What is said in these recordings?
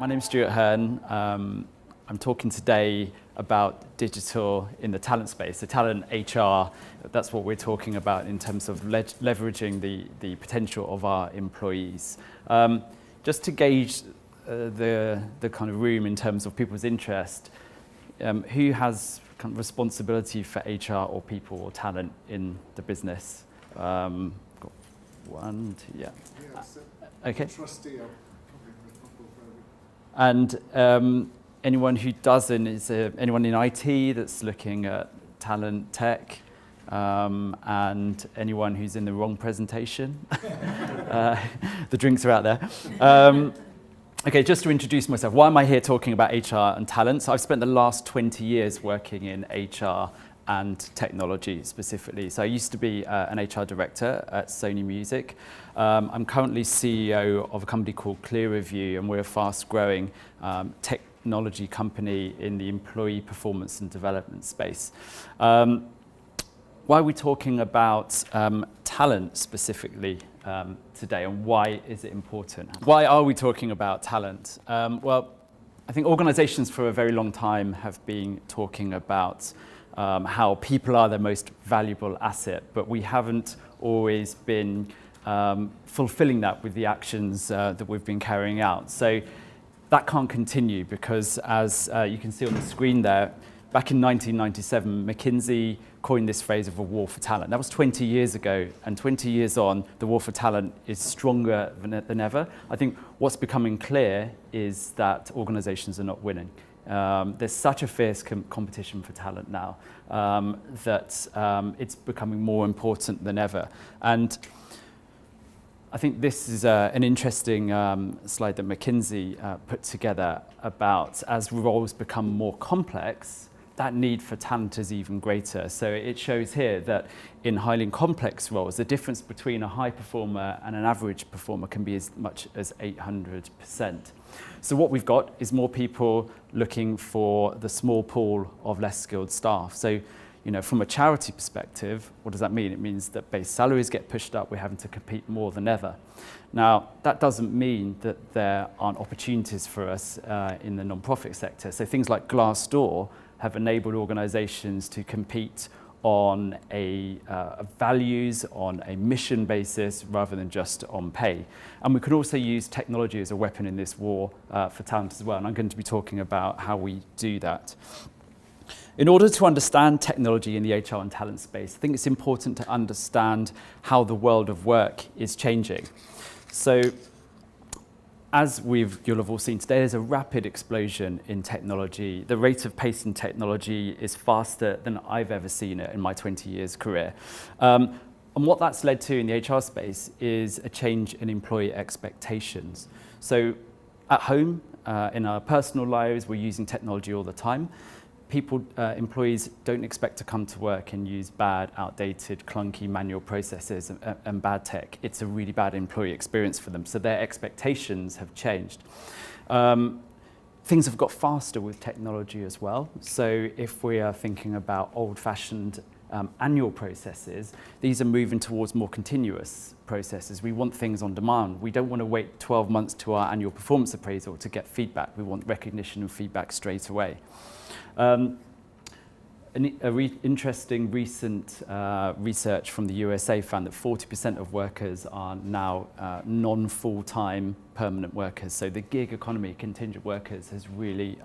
My name's Stuart Hearn. I'm talking today about digital in the talent space, the talent HR. That's what we're talking about in terms of leveraging the potential of our employees. Just to gauge the kind of room in terms of people's interest, who has kind of responsibility for HR or people or talent in the business? Got one, two, yeah. Okay. Trustee. And anyone who doesn't, is there anyone in IT that's looking at talent tech, and anyone who's in the wrong presentation? The drinks are out there. Okay, just to introduce myself, why am I here talking about HR and talent? So I've spent the last 20 years working in HR and technology specifically. So I used to be an HR director at Sony Music. I'm currently CEO of a company called ClearReview, and we're a fast-growing technology company in the employee performance and development space. Why are we talking about talent specifically today, and why is it important? Why are we talking about talent? Well, I think organizations for a very long time have been talking about how people are their most valuable asset, but we haven't always been fulfilling that with the actions that we've been carrying out. So that can't continue because, as you can see on the screen there, back in 1997, McKinsey coined this phrase of a war for talent. That was 20 years ago, and 20 years on, the war for talent is stronger than ever. I think what's becoming clear is that organizations are not winning. There's such a fierce competition for talent now that it's becoming more important than ever. And I think this is an interesting slide that McKinsey put together about, as roles become more complex, that need for talent is even greater. So it shows here that in highly complex roles, the difference between a high performer and an average performer can be as much as 800%. So what we've got is more people looking for the small pool of less skilled staff. So, you know, from a charity perspective, what does that mean? It means that base salaries get pushed up, we're having to compete more than ever. Now, that doesn't mean that there aren't opportunities for us in the non-profit sector. So things like Glassdoor have enabled organizations to compete on a values, on a mission basis, rather than just on pay. And we can also use technology as a weapon in this war for talent as well. And I'm going to be talking about how we do that. In order to understand technology in the HR and talent space, I think it's important to understand how the world of work is changing. So, as you'll have all seen today, there's a rapid explosion in technology. The rate of pace in technology is faster than I've ever seen it in my 20 years career. And what that's led to in the HR space is a change in employee expectations. So at home, in our personal lives, we're using technology all the time. Employees don't expect to come to work and use bad, outdated, clunky manual processes and bad tech. It's a really bad employee experience for them. So their expectations have changed. Things have got faster with technology as well. So if we are thinking about old-fashioned annual processes, these are moving towards more continuous processes. We want things on demand. We don't want to wait 12 months to our annual performance appraisal to get feedback. We want recognition and feedback straight away. Interesting recent research from the USA found that 40% of workers are now non-full-time permanent workers. So the gig economy, contingent workers, has really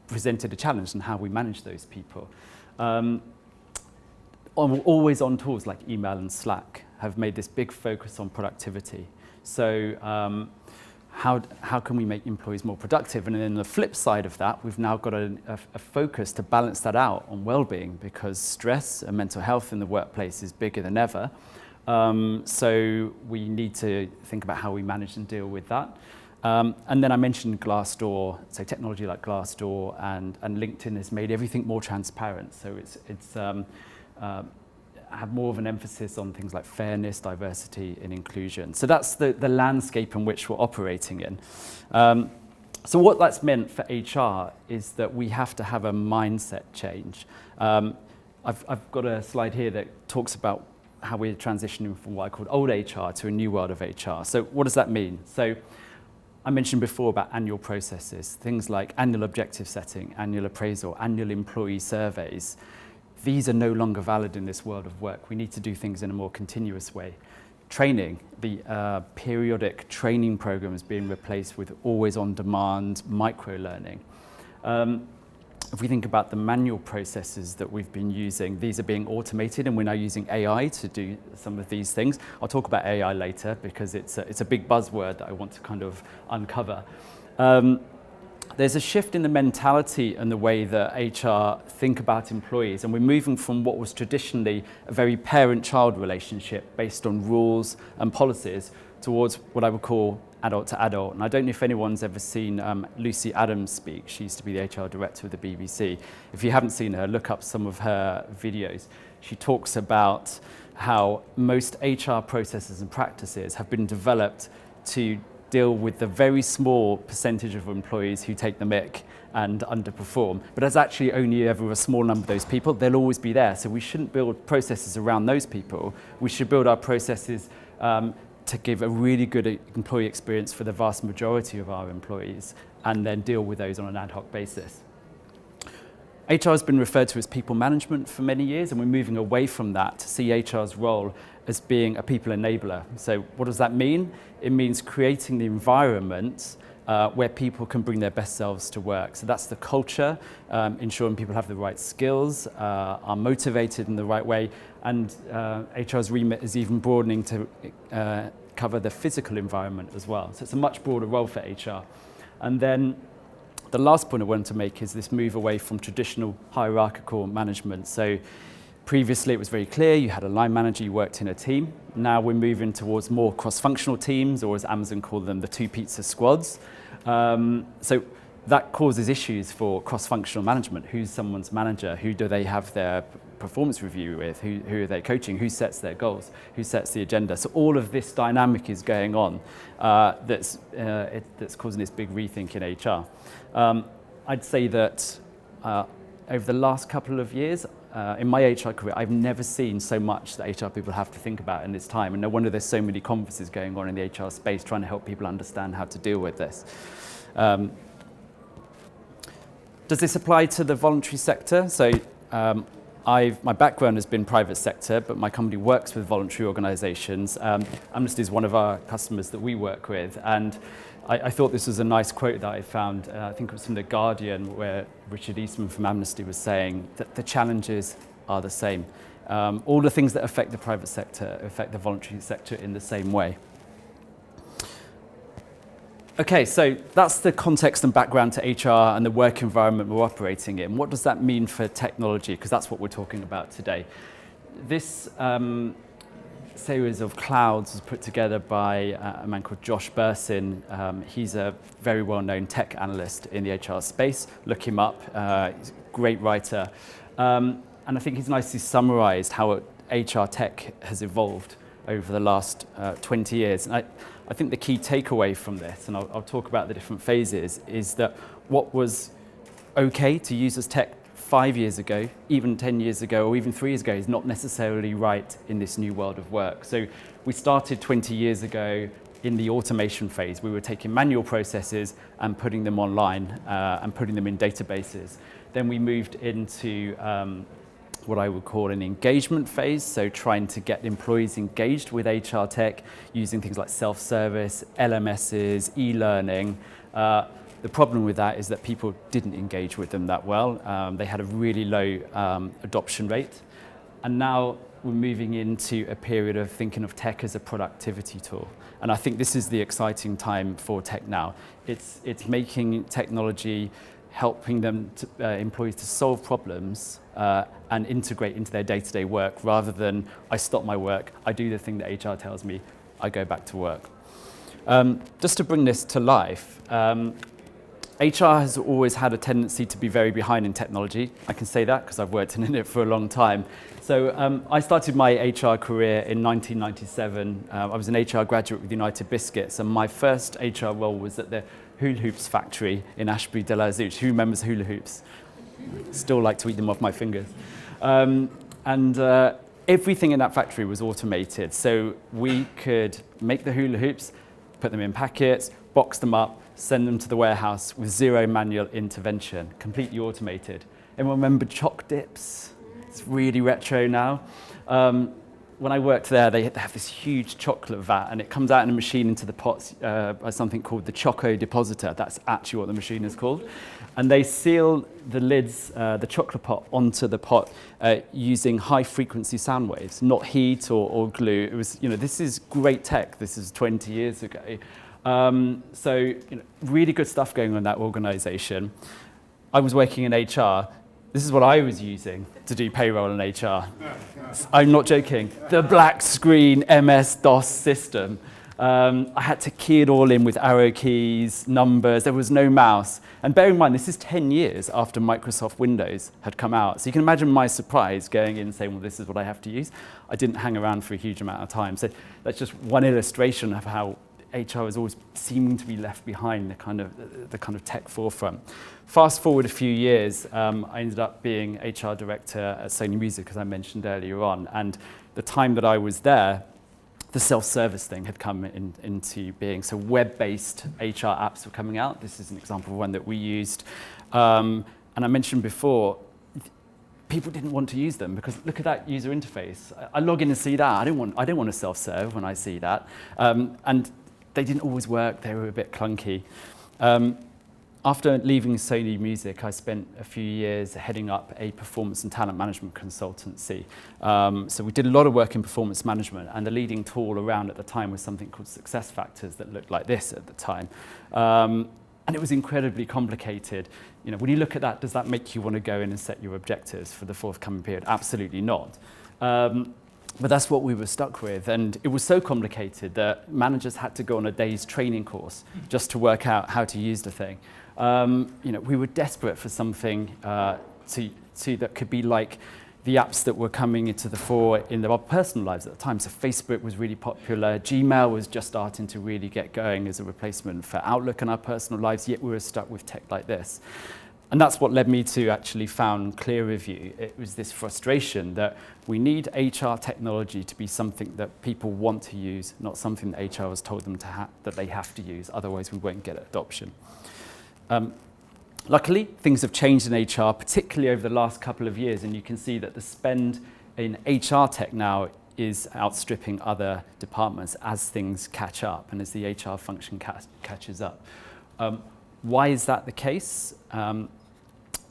presented a challenge in how we manage those people. Always-on tools like email and Slack have made this big focus on productivity. So how can we make employees more productive? And then the flip side of that, we've now got a focus to balance that out on well-being, because stress and mental health in the workplace is bigger than ever. So we need to think about how we manage and deal with that. And then I mentioned Glassdoor. So technology like Glassdoor and LinkedIn has made everything more transparent. So it's have more of an emphasis on things like fairness, diversity, and inclusion. So that's the landscape in which we're operating in. So what that's meant for HR is that we have to have a mindset change. I've got a slide here that talks about how we're transitioning from what I called old HR to a new world of HR. So what does that mean? So I mentioned before about annual processes, things like annual objective setting, annual appraisal, annual employee surveys. These are no longer valid in this world of work. We need to do things in a more continuous way. Training, the periodic training programs being replaced with always on-demand micro-learning. If we think about the manual processes that we've been using, these are being automated, and we're now using AI to do some of these things. I'll talk about AI later because it's a big buzzword that I want to kind of uncover. There's a shift in the mentality and the way that HR think about employees, and we're moving from what was traditionally a very parent-child relationship based on rules and policies towards what I would call adult to adult. And I don't know if anyone's ever seen Lucy Adams speak. She used to be the HR director of the BBC. If you haven't seen her, look up some of her videos. She talks about how most HR processes and practices have been developed to deal with the very small percentage of employees who take the mick and underperform. But there's actually only ever a small number of those people. They'll always be there. So we shouldn't build processes around those people. We should build our processes to give a really good employee experience for the vast majority of our employees and then deal with those on an ad hoc basis. HR has been referred to as people management for many years, and we're moving away from that to see HR's role as being a people enabler. So what does that mean? It means creating the environment where people can bring their best selves to work. So that's the culture, ensuring people have the right skills, are motivated in the right way, and HR's remit is even broadening to cover the physical environment as well. So it's a much broader role for HR. And then the last point I wanted to make is this move away from traditional hierarchical management. So previously it was very clear, you had a line manager, you worked in a team. Now we're moving towards more cross-functional teams, or as Amazon call them, the two pizza squads. So that causes issues for cross-functional management. Who's someone's manager? Who do they have their performance review with? Who are they coaching? Who sets their goals? Who sets the agenda? So all of this dynamic is going on that's causing this big rethink in HR. I'd say that over the last couple of years, in my HR career, I've never seen so much that HR people have to think about in this time. And no wonder there's so many conferences going on in the HR space trying to help people understand how to deal with this. Does this apply to the voluntary sector? So my background has been private sector, but my company works with voluntary organisations. Amnesty is one of our customers that we work with, and I thought this was a nice quote that I found. I think it was from The Guardian, where Richard Eastman from Amnesty was saying that the challenges are the same. All the things that affect the private sector affect the voluntary sector in the same way. Okay, so that's the context and background to HR and the work environment we're operating in. What does that mean for technology? Because that's what we're talking about today. This series of clouds was put together by a man called Josh Bursin. He's a very well-known tech analyst in the HR space. Look him up. He's a great writer. And I think he's nicely summarized how HR tech has evolved over the last 20 years. And I think the key takeaway from this, and I'll talk about the different phases, is that what was okay to use as tech 5 years ago, even 10 years ago, or even 3 years ago, is not necessarily right in this new world of work. So we started 20 years ago in the automation phase. We were taking manual processes and putting them online and putting them in databases. Then we moved into what I would call an engagement phase, so trying to get employees engaged with HR tech using things like self-service, LMSs, e-learning. The problem with that is that people didn't engage with them that well. They had a really low adoption rate. And now we're moving into a period of thinking of tech as a productivity tool. And I think this is the exciting time for tech now. It's making technology, helping them employees to solve problems and integrate into their day-to-day work, rather than I stop my work, I do the thing that HR tells me, I go back to work. Just to bring this to life, HR has always had a tendency to be very behind in technology. I can say that because I've worked in it for a long time. So I started my HR career in 1997. I was an HR graduate with United Biscuits, and my first HR role was at the hula hoops factory in Ashbury de la Zouch. Who remembers hula hoops? Still like to eat them off my fingers. Everything in that factory was automated. So we could make the hula hoops, put them in packets, box them up, send them to the warehouse with zero manual intervention, completely automated. Anyone remember choc dips? It's really retro now. When I worked there, they have this huge chocolate vat, and it comes out in a machine into the pots by something called the Choco Depositor. That's actually what the machine is called. And they seal the lids, the chocolate pot, onto the pot using high-frequency sound waves, not heat or glue. It was, this is great tech. This is 20 years ago. So, really good stuff going on in that organisation. I was working in HR. This is what I was using to do payroll and HR. I'm not joking. The black screen MS-DOS system. I had to key it all in with arrow keys, numbers. There was no mouse. And bear in mind, this is 10 years after Microsoft Windows had come out. So you can imagine my surprise going in and saying, well, this is what I have to use. I didn't hang around for a huge amount of time. So that's just one illustration of how HR is always seeming to be left behind the kind of tech forefront. Fast forward a few years, I ended up being HR director at Sony Music, as I mentioned earlier on. And the time that I was there, the self-service thing had come into being. So web-based HR apps were coming out. This is an example of one that we used. And I mentioned before, people didn't want to use them because look at that user interface. I log in and see that. I don't want to self-serve when I see that. And they didn't always work. They were a bit clunky. After leaving Sony Music, I spent a few years heading up a performance and talent management consultancy. So we did a lot of work in performance management, and the leading tool around at the time was something called Success Factors that looked like this at the time. And it was incredibly complicated. When you look at that, does that make you want to go in and set your objectives for the forthcoming period? Absolutely not. But that's what we were stuck with, and it was so complicated that managers had to go on a day's training course just to work out how to use the thing. We were desperate for something that could be like the apps that were coming into the fore in our personal lives at the time. So Facebook was really popular. Gmail was just starting to really get going as a replacement for Outlook in our personal lives, yet we were stuck with tech like this. And that's what led me to actually found ClearReview. It was this frustration that we need HR technology to be something that people want to use, not something that HR has told them that they have to use, otherwise we won't get adoption. Luckily, things have changed in HR, particularly over the last couple of years, and you can see that the spend in HR tech now is outstripping other departments as things catch up and as the HR function catches up. Why is that the case?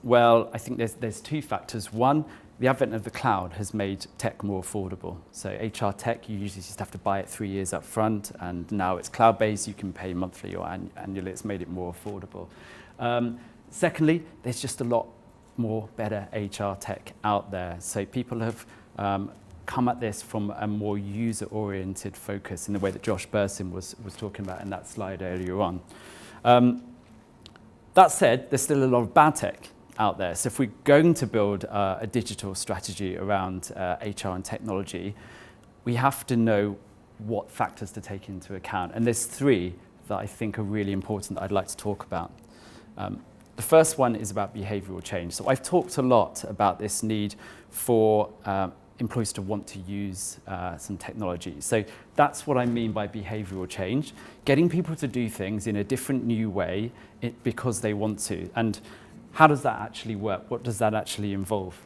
Well, I think there's two factors. One, the advent of the cloud has made tech more affordable. So HR tech, you usually just have to buy it 3 years up front, and now it's cloud-based, you can pay monthly or annually. It's made it more affordable. Secondly, there's just a lot more better HR tech out there. So people have come at this from a more user-oriented focus in the way that Josh Burson was talking about in that slide earlier on. That said, there's still a lot of bad tech out there. So if we're going to build a digital strategy around HR and technology, we have to know what factors to take into account. And there's three that I think are really important that I'd like to talk about. The first one is about behavioral change. So I've talked a lot about this need for employees to want to use some technology. So that's what I mean by behavioral change, getting people to do things in a different, new way because they want to. And how does that actually work? What does that actually involve?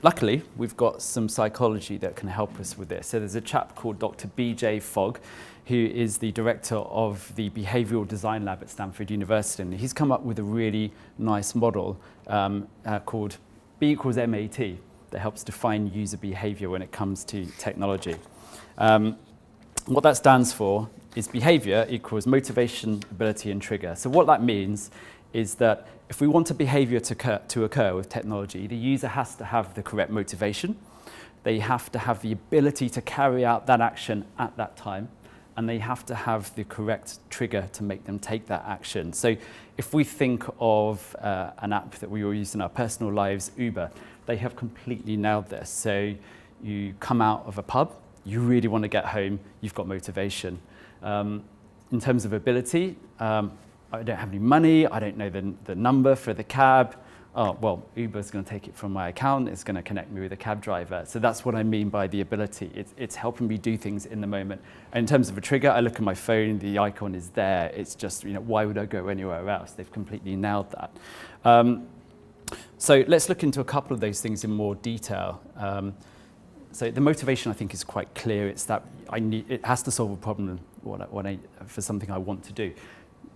Luckily, we've got some psychology that can help us with this. So there's a chap called Dr. B.J. Fogg, who is the director of the Behavioral Design Lab at Stanford University. And he's come up with a really nice model called B equals MAT that helps define user behavior when it comes to technology. What that stands for is behavior equals motivation, ability, and trigger. So what that means is that if we want a behavior to occur with technology, the user has to have the correct motivation, they have to have the ability to carry out that action at that time, and they have to have the correct trigger to make them take that action. So if we think of an app that we all use in our personal lives, Uber, they have completely nailed this. So you come out of a pub, you really want to get home, you've got motivation. In terms of ability, I don't have any money, I don't know the number for the cab, oh, well, Uber's going to take it from my account, it's going to connect me with a cab driver. So that's what I mean by the ability. It's helping me do things in the moment. And in terms of a trigger, I look at my phone, the icon is there. It's just, why would I go anywhere else? They've completely nailed that. So let's look into a couple of those things in more detail. So the motivation, I think, is quite clear. It's that it has to solve a problem for something I want to do.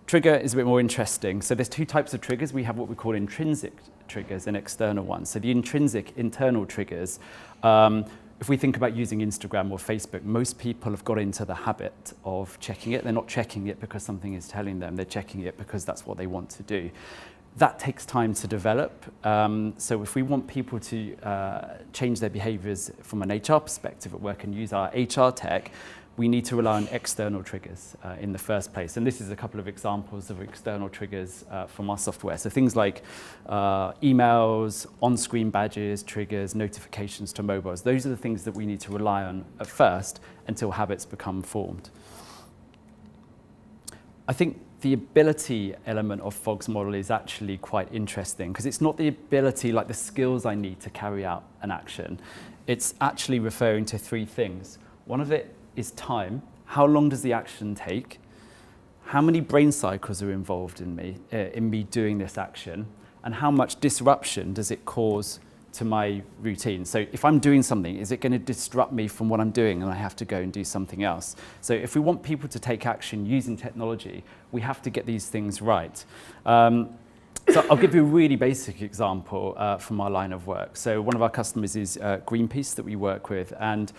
Trigger is a bit more interesting. So there's two types of triggers. We have what we call intrinsic triggers and external ones. So the intrinsic, internal triggers, if we think about using Instagram or Facebook, most people have got into the habit of checking it. They're not checking it because something is telling them. They're checking it because that's what they want to do. That takes time to develop. So if we want people to change their behaviors from an HR perspective at work and use our HR tech, we need to rely on external triggers in the first place. And this is a couple of examples of external triggers from our software. So things like emails, on-screen badges, triggers, notifications to mobiles. Those are the things that we need to rely on at first until habits become formed. I think the ability element of Fogg's model is actually quite interesting because it's not the ability, like the skills I need to carry out an action. It's actually referring to three things. One of it is time. How long does the action take? How many brain cycles are involved in me doing this action? And how much disruption does it cause to my routine? So if I'm doing something, is it going to disrupt me from what I'm doing and I have to go and do something else? So if we want people to take action using technology, we have to get these things right. So I'll give you a really basic example from our line of work. So one of our customers is Greenpeace that we work with, and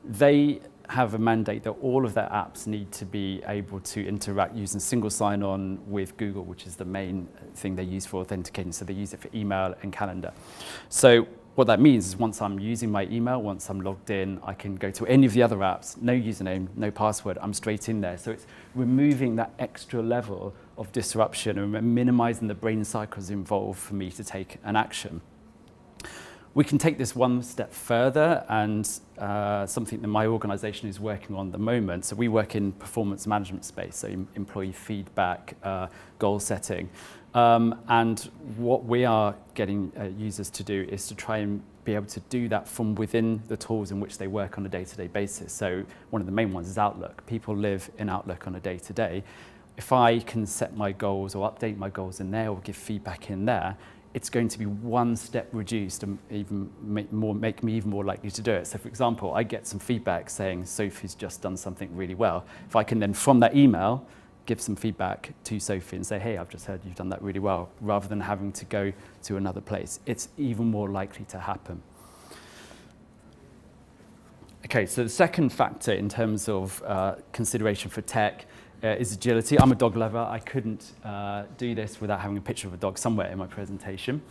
they have a mandate that all of their apps need to be able to interact using single sign-on with Google, which is the main thing they use for authenticating. So they use it for email and calendar. So what that means is once I'm using my email, once I'm logged in, I can go to any of the other apps, no username, no password, I'm straight in there. So it's removing that extra level of disruption and minimizing the brain cycles involved for me to take an action. We can take this one step further, and something that my organization is working on at the moment. So we work in performance management space, so employee feedback, goal setting. And what we are getting users to do is to try and be able to do that from within the tools in which they work on a day-to-day basis. So one of the main ones is Outlook. People live in Outlook on a day-to-day. If I can set my goals or update my goals in there or give feedback in there, it's going to be one step reduced and even make me even more likely to do it. So for example, I get some feedback saying Sophie's just done something really well. If I can then from that email give some feedback to Sophie and say, hey, I've just heard you've done that really well, rather than having to go to another place, it's even more likely to happen. Okay, so the second factor in terms of consideration for tech is agility. I'm a dog lover. I couldn't do this without having a picture of a dog somewhere in my presentation.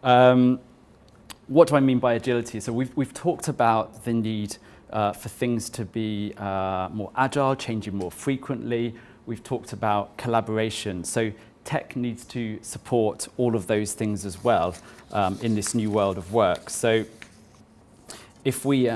What do I mean by agility? So we've talked about the need for things to be more agile, changing more frequently. We've talked about collaboration. So tech needs to support all of those things as well in this new world of work. So if we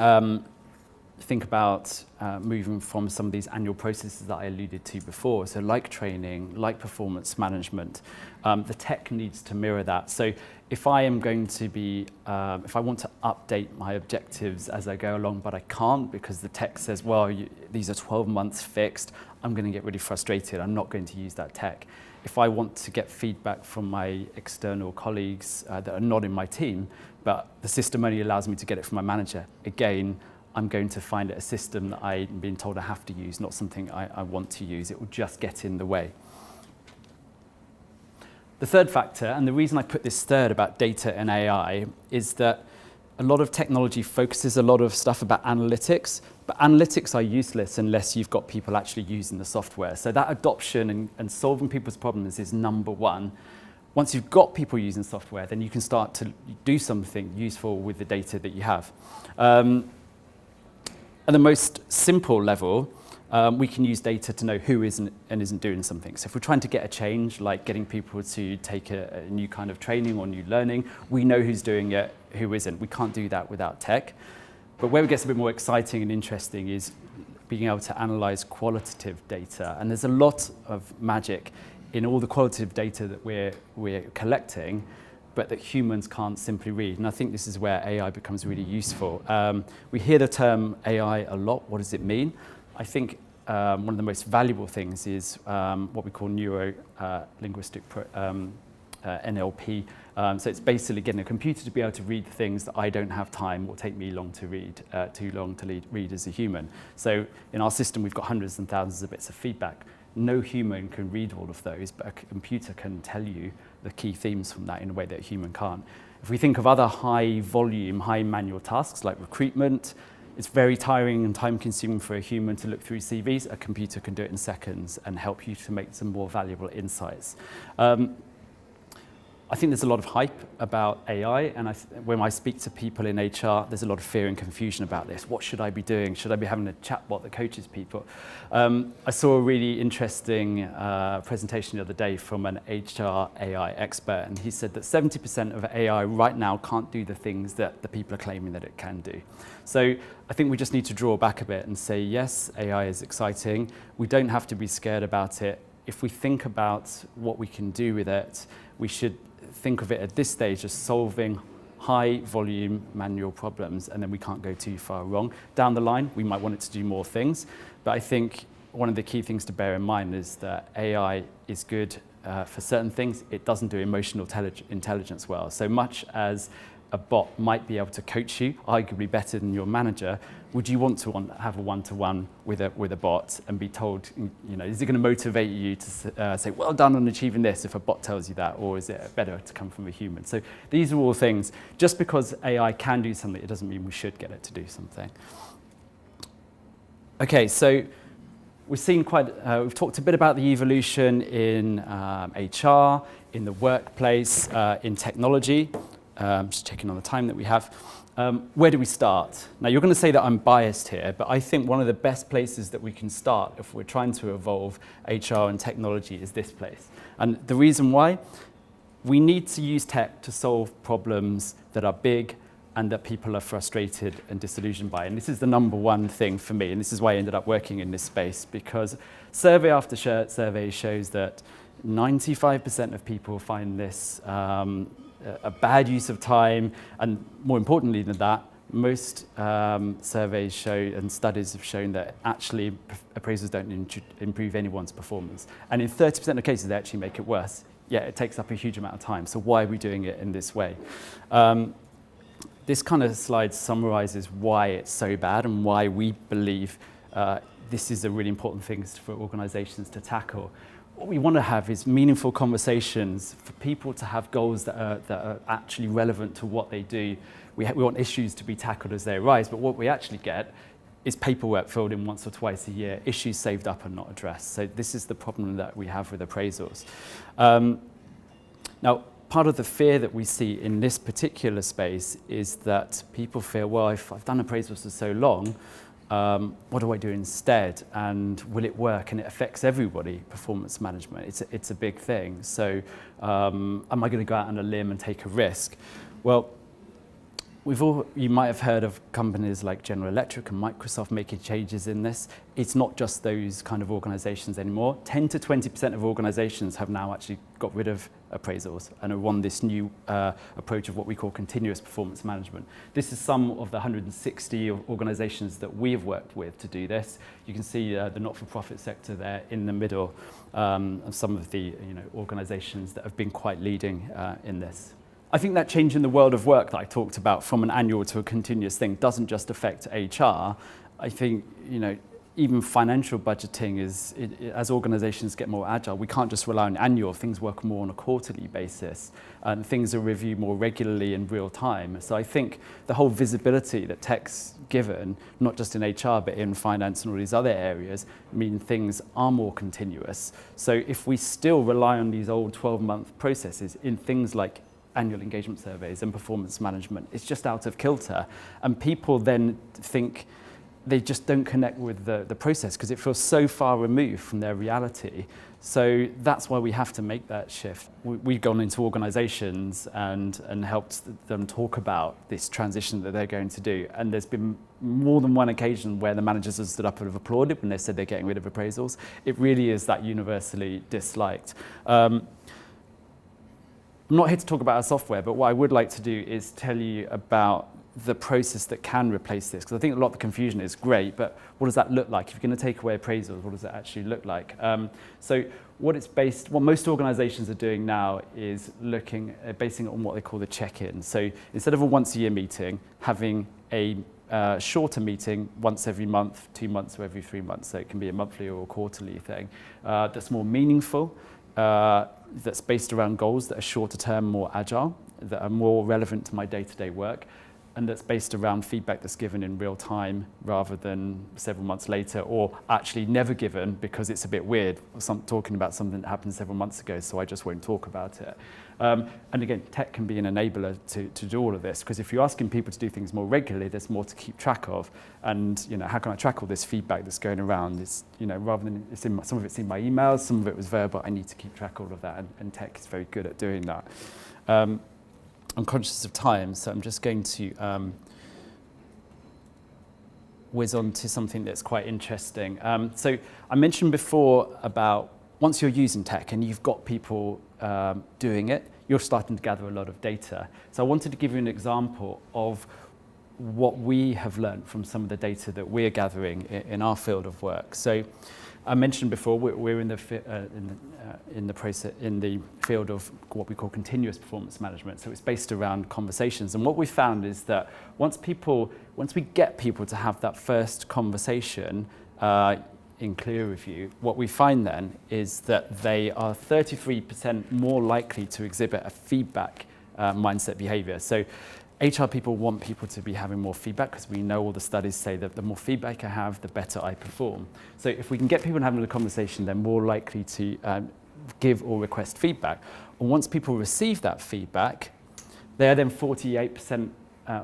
think about moving from some of these annual processes that I alluded to before, so like training, like performance management, the tech needs to mirror that. So if I am going to be, if I want to update my objectives as I go along, but I can't because the tech says, well, these are 12 months fixed, I'm going to get really frustrated. I'm not going to use that tech. If I want to get feedback from my external colleagues that are not in my team, but the system only allows me to get it from my manager, again, I'm going to find it a system that I'm being told I have to use, not something I want to use. It will just get in the way. The third factor, and the reason I put this third about data and AI, is that a lot of technology focuses a lot of stuff about analytics, but analytics are useless unless you've got people actually using the software. So that adoption and solving people's problems is number one. Once you've got people using software, then you can start to do something useful with the data that you have. At the most simple level, we can use data to know who isn't and isn't doing something. So if we're trying to get a change, like getting people to take a new kind of training or new learning, we know who's doing it, who isn't. We can't do that without tech. But where it gets a bit more exciting and interesting is being able to analyze qualitative data. And there's a lot of magic in all the qualitative data that we're collecting, but that humans can't simply read. And I think this is where AI becomes really useful. We hear the term AI a lot. What does it mean? I think one of the most valuable things is what we call neuro-linguistic NLP. So it's basically getting a computer to be able to read things that I don't have time or take me long to read, too long to read as a human. So in our system, we've got hundreds and thousands of bits of feedback. No human can read all of those, but a computer can tell you the key themes from that in a way that a human can't. If we think of other high volume, high manual tasks like recruitment, it's very tiring and time consuming for a human to look through CVs. A computer can do it in seconds and help you to make some more valuable insights. I think there's a lot of hype about AI, and when I speak to people in HR, there's a lot of fear and confusion about this. What should I be doing? Should I be having a chatbot that coaches people? I saw a really interesting presentation the other day from an HR AI expert, and he said that 70% of AI right now can't do the things that the people are claiming that it can do. So I think we just need to draw back a bit and say, yes, AI is exciting. We don't have to be scared about it. If we think about what we can do with it, we should think of it at this stage as solving high volume manual problems, and then we can't go too far wrong. Down the line, we might want it to do more things, but I think one of the key things to bear in mind is that AI is good for certain things. It doesn't do emotional intelligence well. So much as a bot might be able to coach you, arguably better than your manager, would you want to have a one-to-one with a bot and be told, is it going to motivate you to say, well done on achieving this if a bot tells you that, or is it better to come from a human? So these are all things. Just because AI can do something, it doesn't mean we should get it to do something. Okay, so we've seen we've talked a bit about the evolution in HR, in the workplace, in technology. Just checking on the time that we have. Where do we start? Now, you're going to say that I'm biased here, but I think one of the best places that we can start if we're trying to evolve HR and technology is this place. And the reason why? We need to use tech to solve problems that are big and that people are frustrated and disillusioned by. And this is the number one thing for me, and this is why I ended up working in this space, because survey after survey shows that 95% of people find this a bad use of time, and more importantly than that, most surveys show and studies have shown that actually appraisals don't improve anyone's performance. And in 30% of cases, they actually make it worse. Yeah, it takes up a huge amount of time. So why are we doing it in this way? This kind of slide summarizes why it's so bad and why we believe this is a really important thing for organizations to tackle. What we want to have is meaningful conversations for people to have goals that are actually relevant to what they do. We want issues to be tackled as they arise, but what we actually get is paperwork filled in once or twice a year, issues saved up and not addressed. So this is the problem that we have with appraisals. Now, part of the fear that we see in this particular space is that people feel, well, if I've done appraisals for so long, what do I do instead? And will it work? And it affects everybody, performance management. It's a big thing. So am I going to go out on a limb and take a risk? Well, you might have heard of companies like General Electric and Microsoft making changes in this. It's not just those kind of organizations anymore. 10 to 20% of organizations have now actually got rid of appraisals and are on this new approach of what we call continuous performance management. This is some of the 160 organizations that we have worked with to do this. You can see the not-for-profit sector there in the middle of some of the organizations that have been quite leading in this. I think that change in the world of work that I talked about from an annual to a continuous thing doesn't just affect HR. I think, even financial budgeting as organizations get more agile, we can't just rely on annual. Things work more on a quarterly basis, and things are reviewed more regularly in real time. So I think the whole visibility that tech's given, not just in HR, but in finance and all these other areas, mean things are more continuous. So if we still rely on these old 12-month processes in things like annual engagement surveys and performance management, it's just out of kilter. And people then think they just don't connect with the process because it feels so far removed from their reality. So that's why we have to make that shift. We've gone into organizations and helped them talk about this transition that they're going to do. And there's been more than one occasion where the managers have stood up and have applauded when they said they're getting rid of appraisals. It really is that universally disliked. I'm not here to talk about our software, but what I would like to do is tell you about the process that can replace this, because I think a lot of the confusion is great, but what does that look like? If you're going to take away appraisals, what does it actually look like? So what most organizations are doing now is basing it on what they call the check-in. So instead of a once-a-year meeting, having a shorter meeting once every month, 2 months, or every 3 months. So it can be a monthly or a quarterly thing that's more meaningful, that's based around goals that are shorter term, more agile, that are more relevant to my day-to-day work, and that's based around feedback that's given in real time rather than several months later, or actually never given because it's a bit weird, talking about something that happened several months ago, so I just won't talk about it. And again, tech can be an enabler to do all of this, because if you're asking people to do things more regularly, there's more to keep track of. And how can I track all this feedback that's going around? It's, rather than some of it's in my emails, some of it was verbal, I need to keep track of all of that, and tech is very good at doing that. I'm conscious of time, so I'm just going to whiz on to something that's quite interesting. So I mentioned before about once you're using tech and you've got people doing it, you're starting to gather a lot of data. So I wanted to give you an example of what we have learned from some of the data that we're gathering in our field of work. So I mentioned before we're in the field of what we call continuous performance management. So it's based around conversations. And what we found is that once we get people to have that first conversation in clear review, what we find then is that they are 33% more likely to exhibit a feedback mindset behavior. So HR people want people to be having more feedback, because we know all the studies say that the more feedback I have, the better I perform. So if we can get people having a conversation, they're more likely to give or request feedback. And once people receive that feedback, they're then 48%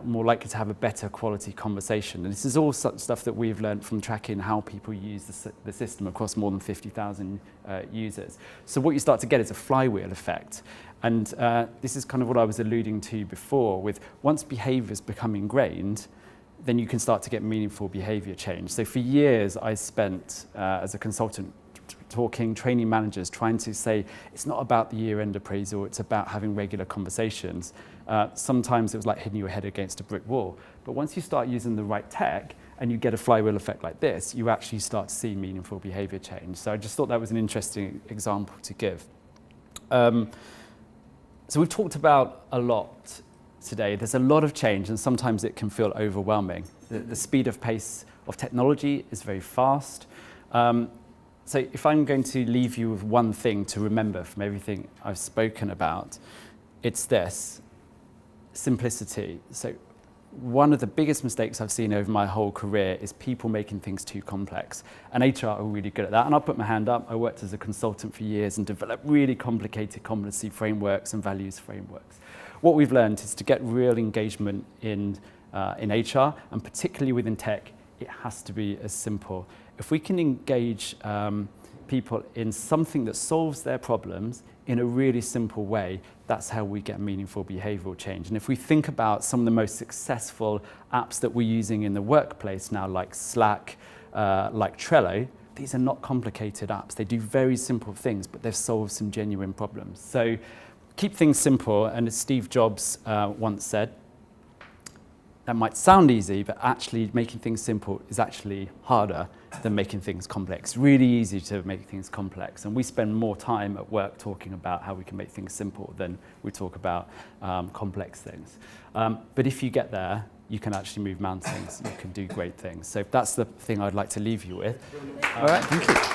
more likely to have a better quality conversation. And this is all stuff that we've learned from tracking how people use the system across more than 50,000 users. So what you start to get is a flywheel effect. And this is kind of what I was alluding to before, with once behaviours become ingrained, then you can start to get meaningful behaviour change. So for years, I spent as a consultant training managers, trying to say, it's not about the year-end appraisal, it's about having regular conversations. Sometimes it was like hitting your head against a brick wall. But once you start using the right tech and you get a flywheel effect like this, you actually start to see meaningful behaviour change. So I just thought that was an interesting example to give. So we've talked about a lot today. There's a lot of change, and sometimes it can feel overwhelming. The speed of pace of technology is very fast. So if I'm going to leave you with one thing to remember from everything I've spoken about, it's this: simplicity. So one of the biggest mistakes I've seen over my whole career is people making things too complex. And HR are really good at that. And I'll put my hand up. I worked as a consultant for years and developed really complicated competency frameworks and values frameworks. What we've learned is to get real engagement in HR, and particularly within tech, it has to be as simple. If we can engage people in something that solves their problems in a really simple way, that's how we get meaningful behavioral change. And if we think about some of the most successful apps that we're using in the workplace now, like Slack, like Trello, these are not complicated apps. They do very simple things, but they've solved some genuine problems. So keep things simple, and as Steve Jobs once said, that might sound easy, but actually making things simple is actually harder than making things complex. Really easy to make things complex. And we spend more time at work talking about how we can make things simple than we talk about complex things. But if you get there, you can actually move mountains. You can do great things. So that's the thing I'd like to leave you with. All right, thank you.